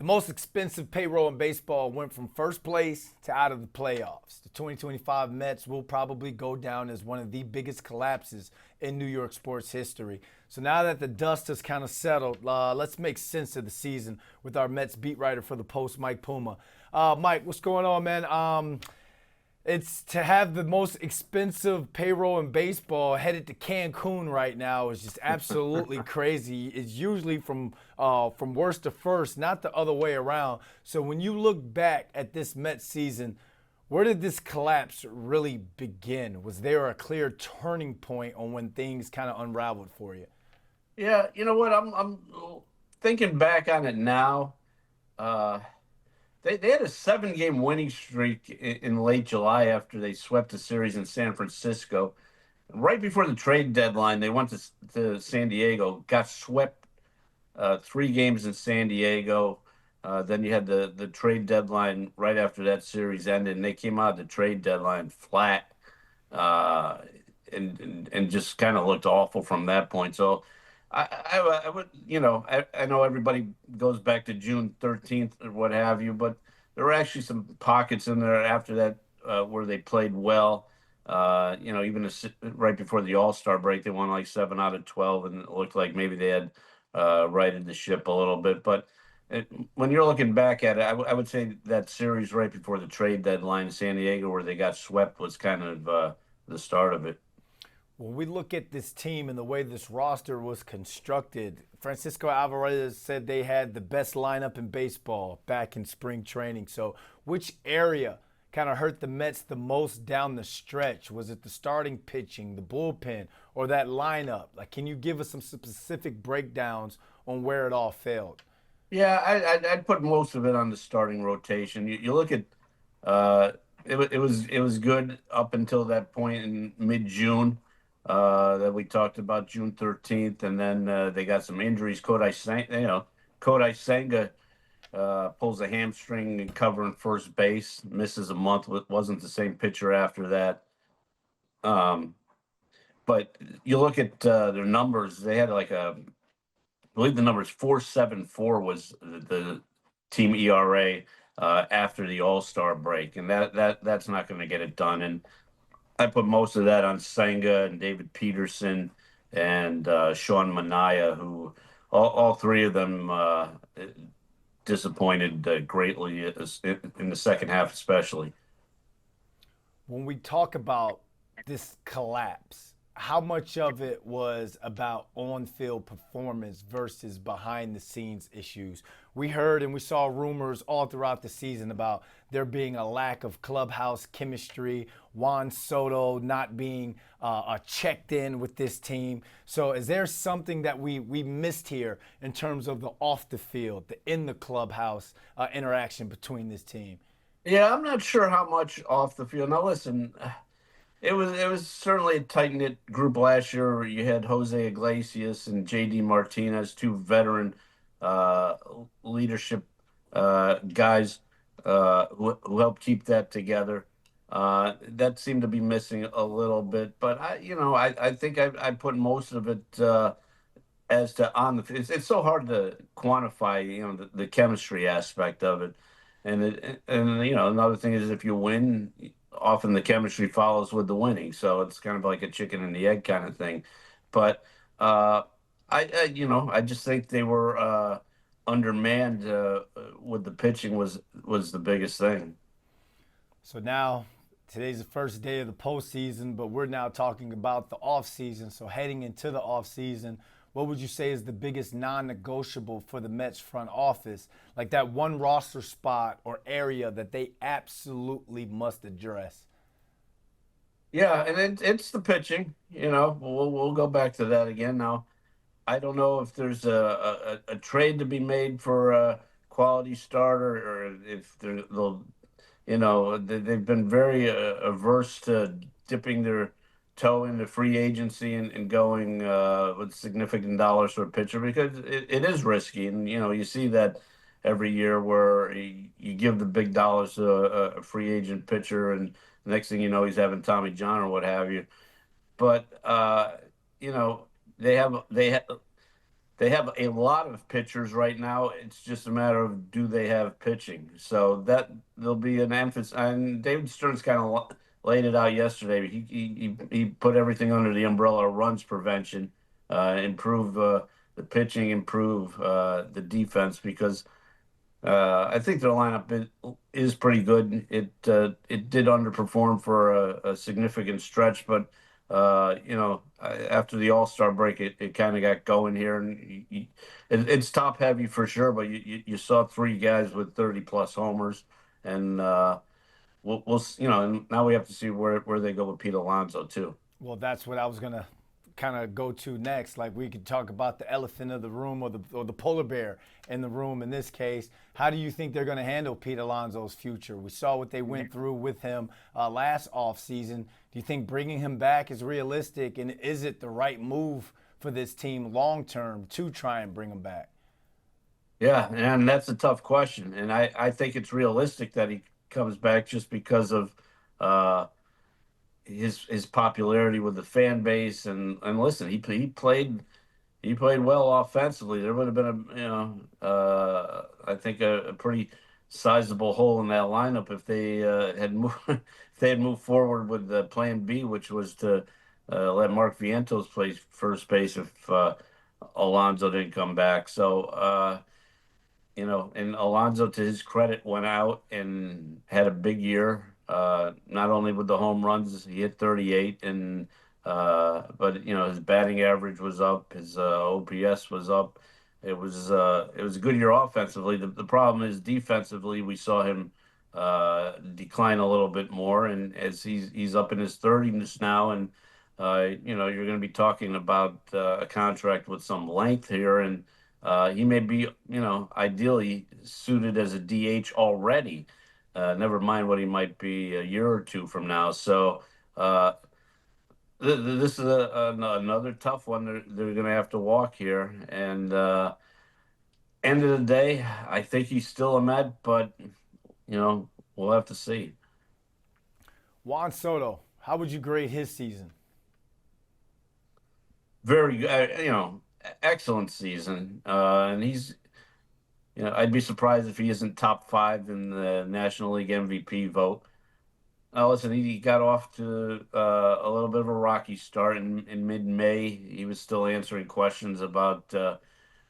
The most expensive payroll in baseball went from first place to out of the playoffs. The 2025 Mets will probably go down as one of the biggest collapses in New York sports history. So now that the dust has kind of settled, let's make sense of the season with our Mets beat writer for the Post, Mike Puma. Mike, what's going on, man? It's to have the most expensive payroll in baseball headed to Cancun right now is just absolutely crazy. It's usually from worst to first, not the other way around. So when you look back at this Mets season, where did this collapse really begin? Was there a clear turning point on when things kind of unraveled for you? Yeah, you know what? I'm thinking back on it now. Uh, they had a 7 game winning streak in late July after they swept the series in San Francisco. Right before the trade deadline, they went to San Diego, got swept 3 games in San Diego. Then you had the trade deadline right after that series ended, and they came out of the trade deadline flat, uh, and just kind of looked awful from that point. So I would, I know everybody goes back to June 13th or what have you, but there were actually some pockets in there after that where they played well. Even right before the All-Star break, they won like 7 out of 12, and it looked like maybe they had righted the ship a little bit. But when you're looking back at it, I would say that series right before the trade deadline in San Diego, where they got swept, was kind of the start of it. When we look at this team and the way this roster was constructed, Francisco Alvarez said they had the best lineup in baseball back in spring training. So, which area kind of hurt the Mets the most down the stretch? Was it the starting pitching, the bullpen, or that lineup? Like, can you give us some specific breakdowns on where it all failed? Yeah, I'd put most of it on the starting rotation. You look at uh, it was good up until that point in mid June that we talked about, June 13th, and then they got some injuries. Kodai Senga pulls a hamstring and covering first base, misses a month. Wasn't the same pitcher after that. Um, but you look at their numbers; they had like I believe the number is 4.74 was the team ERA after the All-Star break, and that's not going to get it done. And I put most of that on Senga and David Peterson and Sean Manaea, who all three of them disappointed greatly in the second half, especially. When we talk about this collapse, how much of it was about on field performance versus behind the scenes issues? We heard and we saw rumors all throughout the season about there being a lack of clubhouse chemistry, Juan Soto not being checked in with this team. So, is there something that we missed here in terms of the off the field, the in the clubhouse interaction between this team? Yeah, I'm not sure how much off the field. Now, listen, it was certainly a tight knit group last year. You had Jose Iglesias and JD Martinez, two veteran uh, leadership guys who helped keep that together. That seemed to be missing a little bit, but I think I put most of it as to on the. It's so hard to quantify, the chemistry aspect of it, and another thing is if you win, often the chemistry follows with the winning, so it's kind of like a chicken and the egg kind of thing. But uh, I just think they were undermanned with the pitching was the biggest thing. So now today's the first day of the postseason, but we're now talking about the offseason. So heading into the offseason, what would you say is the biggest non-negotiable for the Mets front office? Like that one roster spot or area that they absolutely must address. Yeah, and it's the pitching. We'll go back to that again now. I don't know if there's a trade to be made for a quality starter, or if they'll, they've been very averse to dipping their toe into free agency and going with significant dollars for a pitcher, because it is risky. And, you see that every year where you give the big dollars to a free agent pitcher, and the next thing you know, he's having Tommy John or what have you. But, you know, they have they have a lot of pitchers right now. It's just a matter of do they have pitching. So that there'll be an emphasis. And David Stearns kind of laid it out yesterday. He put everything under the umbrella of runs prevention, improve the pitching, improve the defense because I think their lineup is pretty good. It did underperform for a significant stretch, but after the All-Star break, it kind of got going here, and it's top heavy for sure. But you saw three guys with 30+ homers, and we'll and now we have to see where they go with Pete Alonso too. Well, that's what I was gonna kind of go to next. Like we could talk about the elephant of the room or the polar bear in the room in this case. How do you think they're going to handle Pete Alonso's future? We saw what they went through with him last offseason. Do you think bringing him back is realistic, and is it the right move for this team long term to try and bring him back? Yeah, and that's a tough question, and I think it's realistic that he comes back just because of his popularity with the fan base and listen, he played well offensively. There would have been I think a pretty sizable hole in that lineup if they had moved if they had moved forward with the plan B, which was to let Mark Vientos play first base if Alonso didn't come back. So and Alonso, to his credit, went out and had a big year. Not only with the home runs, he hit 38, and but his batting average was up, his OPS was up. It was a good year offensively. The problem is defensively, we saw him decline a little bit more, and as he's up in his 30s now, and you're going to be talking about a contract with some length here, and he may be, ideally suited as a DH already. Never mind what he might be a year or two from now. So this is another tough one they're going to have to walk here. And end of the day, I think he's still a Met, but we'll have to see. Juan Soto, how would you grade his season? Very good, excellent season. And he's, I'd be surprised if he isn't top five in the National League MVP vote. Listen, he got off to a little bit of a rocky start in mid-May. He was still answering questions about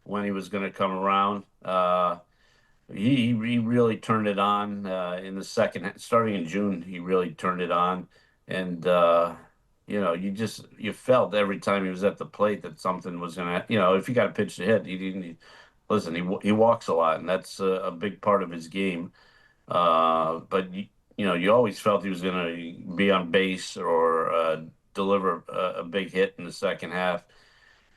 when he was going to come around. He really turned it on in the starting in June. He really turned it on, and you felt every time he was at the plate that something was going to, if he got a pitch to hit, he didn't. Listen, he walks a lot, and that's a big part of his game. But you always felt he was going to be on base or deliver a big hit in the second half.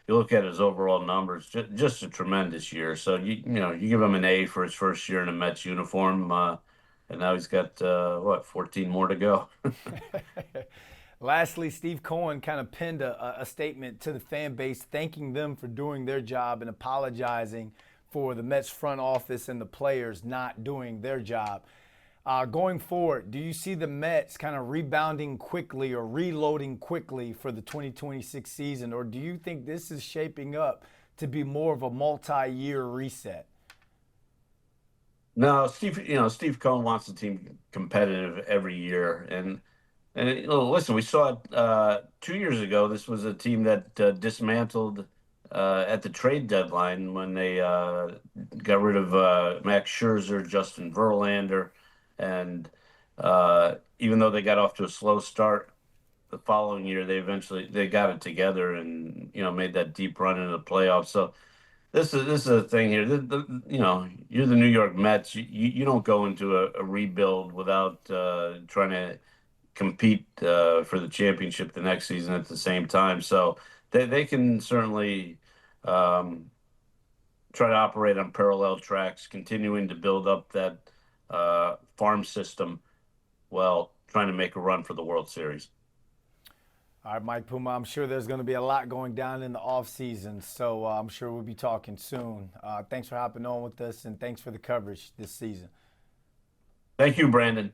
You look at his overall numbers, just a tremendous year. So you give him an A for his first year in a Mets uniform, and now he's got 14 more to go. Lastly, Steve Cohen kind of penned a statement to the fan base thanking them for doing their job and apologizing for the Mets front office and the players not doing their job. Going forward, do you see the Mets kind of rebounding quickly or reloading quickly for the 2026 season, or do you think this is shaping up to be more of a multi-year reset? No, Steve Cohen wants the team competitive every year, and listen, we saw it 2 years ago. This was a team that dismantled at the trade deadline when they got rid of Max Scherzer, Justin Verlander, and even though they got off to a slow start the following year, they got it together and made that deep run into the playoffs. So this is a thing here. You're the New York Mets. You don't go into a rebuild without trying to compete for the championship the next season at the same time. So they can certainly try to operate on parallel tracks, continuing to build up that farm system while trying to make a run for the World Series. All right, Mike Puma, I'm sure there's going to be a lot going down in the offseason, so I'm sure we'll be talking soon. Thanks for hopping on with us, and thanks for the coverage this season. Thank you, Brandon.